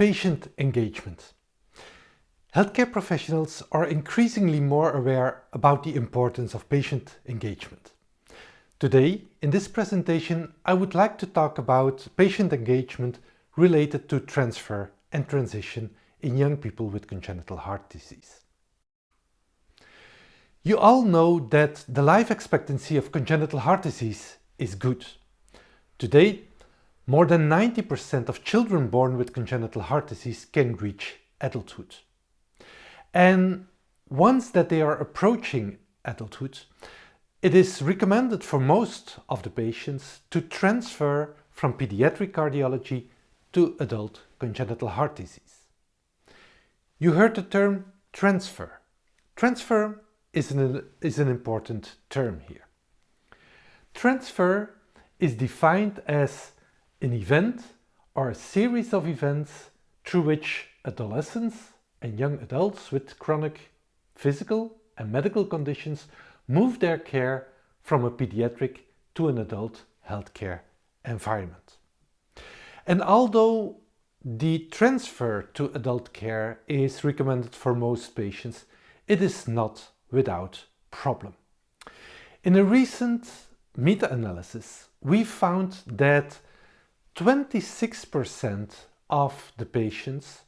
Patient engagement. Healthcare professionals are increasingly more aware about the importance of patient engagement. Today, in this presentation, I would like to talk about patient engagement related to transfer and transition in young people with congenital heart disease. You all know that the life expectancy of congenital heart disease is good. Today, more than 90% of children born with congenital heart disease can reach adulthood. And once that they are approaching adulthood, it is recommended for most of the patients to transfer from pediatric cardiology to adult congenital heart disease. You heard the term transfer. Transfer is an important term here. Transfer is defined as an event or a series of events through which adolescents and young adults with chronic physical and medical conditions move their care from a pediatric to an adult healthcare environment. And although the transfer to adult care is recommended for most patients, it is not without problem. In a recent meta-analysis, we found that 26% of the patients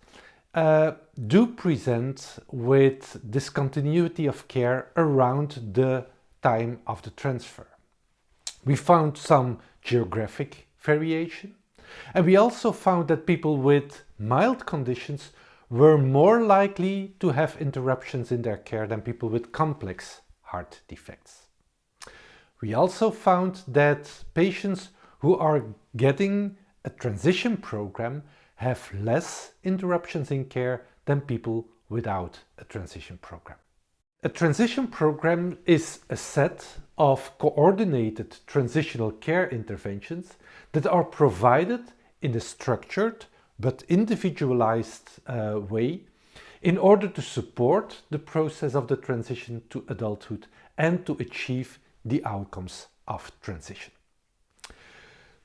do present with discontinuity of care around the time of the transfer. We found some geographic variation, and we also found that people with mild conditions were more likely to have interruptions in their care than people with complex heart defects. We also found that patients who are getting a transition program have less interruptions in care than people without a transition program. A transition program is a set of coordinated transitional care interventions that are provided in a structured but individualized way in order to support the process of the transition to adulthood and to achieve the outcomes of transition.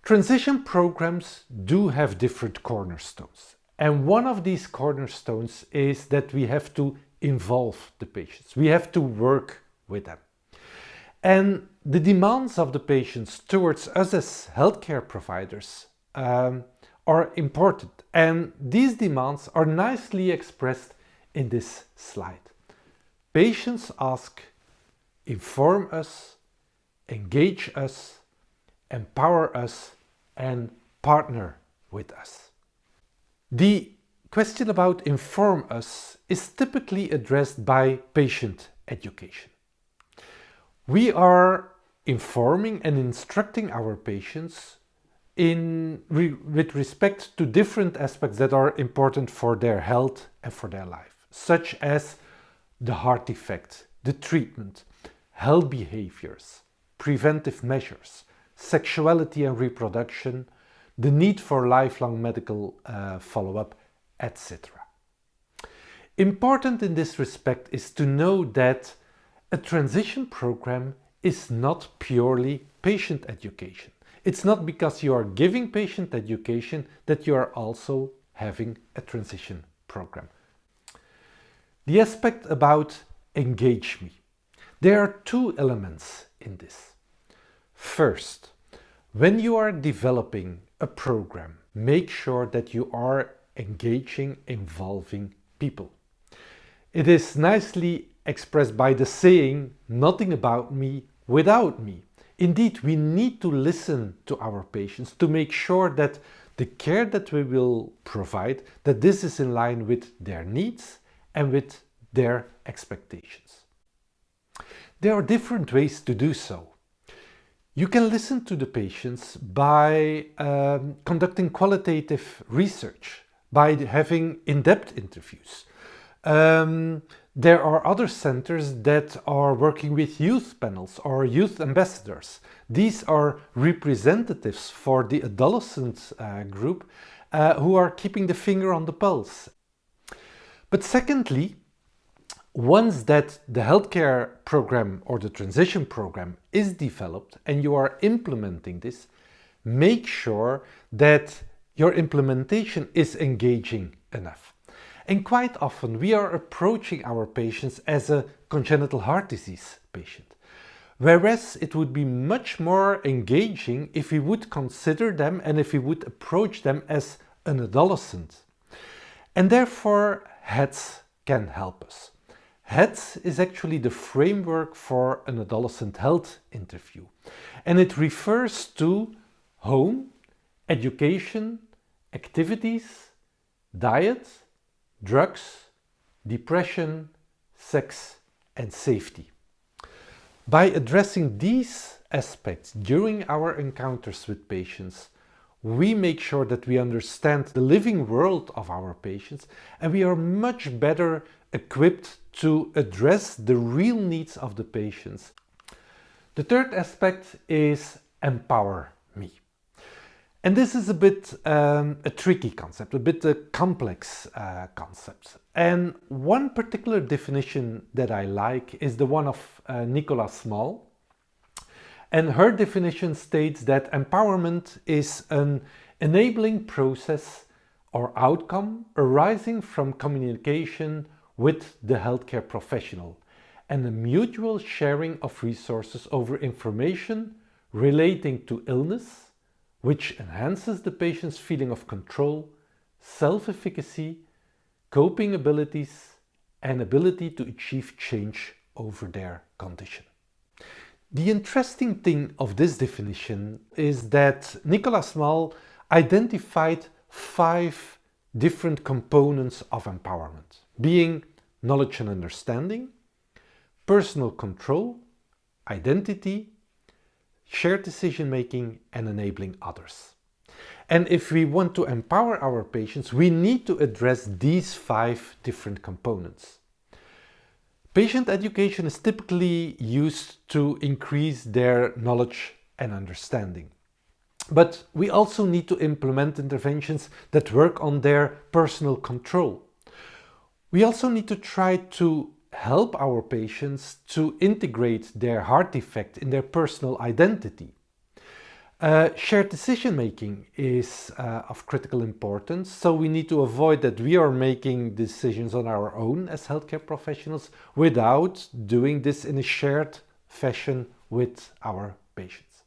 Transition programs do have different cornerstones, and one of these cornerstones is that we have to involve the patients. We have to work with them. And the demands of the patients towards us as healthcare providers are important, and these demands are nicely expressed in this slide. Patients ask, inform us, engage us, empower us, and partner with us. The question about inform us is typically addressed by patient education. We are informing and instructing our patients with respect to different aspects that are important for their health and for their life, such as the heart defect, the treatment, health behaviors, preventive measures, sexuality and reproduction, the need for lifelong medical follow-up, etc. Important in this respect is to know that a transition program is not purely patient education. It's not because you are giving patient education that you are also having a transition program. The aspect about engage me. There are two elements in this. First, when you are developing a program, make sure that you are engaging, involving people. It is nicely expressed by the saying, nothing about me without me. Indeed, we need to listen to our patients to make sure that the care that we will provide, that this is in line with their needs and with their expectations. There are different ways to do so. You can listen to the patients by conducting qualitative research, by having in-depth interviews. There are other centers that are working with youth panels or youth ambassadors. These are representatives for the adolescent group who are keeping the finger on the pulse. But secondly, once that the healthcare program or the transition program is developed and you are implementing this, make sure that your implementation is engaging enough. And quite often we are approaching our patients as a congenital heart disease patient, whereas it would be much more engaging if we would consider them and if we would approach them as an adolescent. And therefore, HEADS can help us. HEADS is actually the framework for an adolescent health interview, and it refers to home, education, activities, diet, drugs, depression, sex, and safety. By addressing these aspects during our encounters with patients, we make sure that we understand the living world of our patients, and we are much better equipped to address the real needs of the patients. The third aspect is empower me. And this is a bit a tricky concept, a bit a complex concept. And one particular definition that I like is the one of Nicola Small. And her definition states that empowerment is an enabling process or outcome arising from communication with the healthcare professional and a mutual sharing of resources over information relating to illness, which enhances the patient's feeling of control, self-efficacy, coping abilities, and ability to achieve change over their condition. The interesting thing of this definition is that Nicola Small identified 5 different components of empowerment, being knowledge and understanding, personal control, identity, shared decision-making, and enabling others. And if we want to empower our patients, we need to address these 5 different components. Patient education is typically used to increase their knowledge and understanding. But we also need to implement interventions that work on their personal control. We also need to try to help our patients to integrate their heart defect in their personal identity. Shared decision making is of critical importance, so we need to avoid that we are making decisions on our own as healthcare professionals without doing this in a shared fashion with our patients.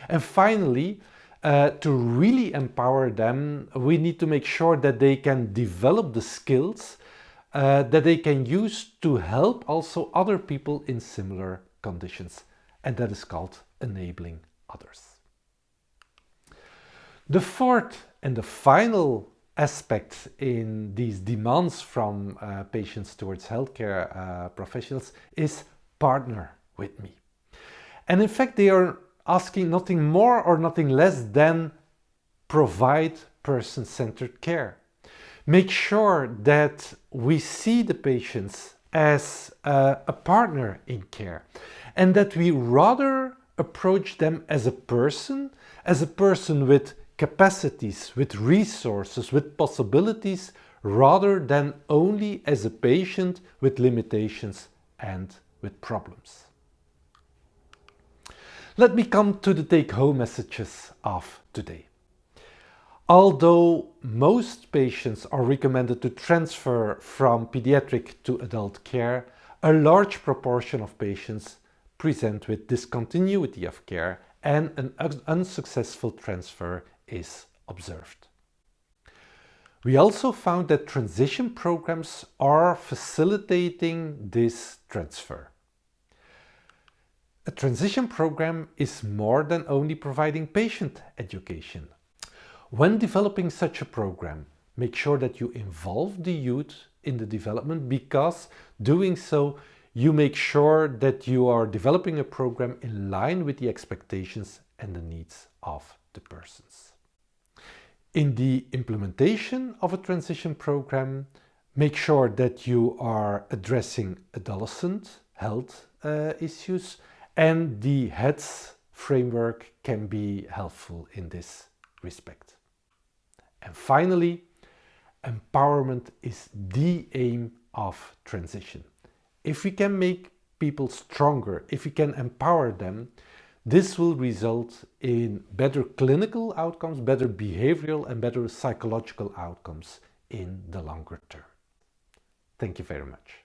And finally, to really empower them, we need to make sure that they can develop the skills that they can use to help also other people in similar conditions, and that is called enabling others. The fourth and the final aspect in these demands from patients towards healthcare professionals is partner with me. And in fact, they are asking nothing more or nothing less than provide person-centered care. Make sure that we see the patients as a partner in care, and that we rather approach them as a person with capacities, with resources, with possibilities, rather than only as a patient with limitations and with problems. Let me come to the take-home messages of today. Although most patients are recommended to transfer from pediatric to adult care, a large proportion of patients present with discontinuity of care and an unsuccessful transfer is observed. We also found that transition programs are facilitating this transfer. A transition program is more than only providing patient education. When developing such a program, make sure that you involve the youth in the development, because doing so, you make sure that you are developing a program in line with the expectations and the needs of the persons. In the implementation of a transition program, make sure that you are addressing adolescent health issues, and the HEADS framework can be helpful in this respect. And finally, empowerment is the aim of transition. If we can make people stronger, if we can empower them, This will result in better clinical outcomes, better behavioral and better psychological outcomes in the longer term. Thank you very much.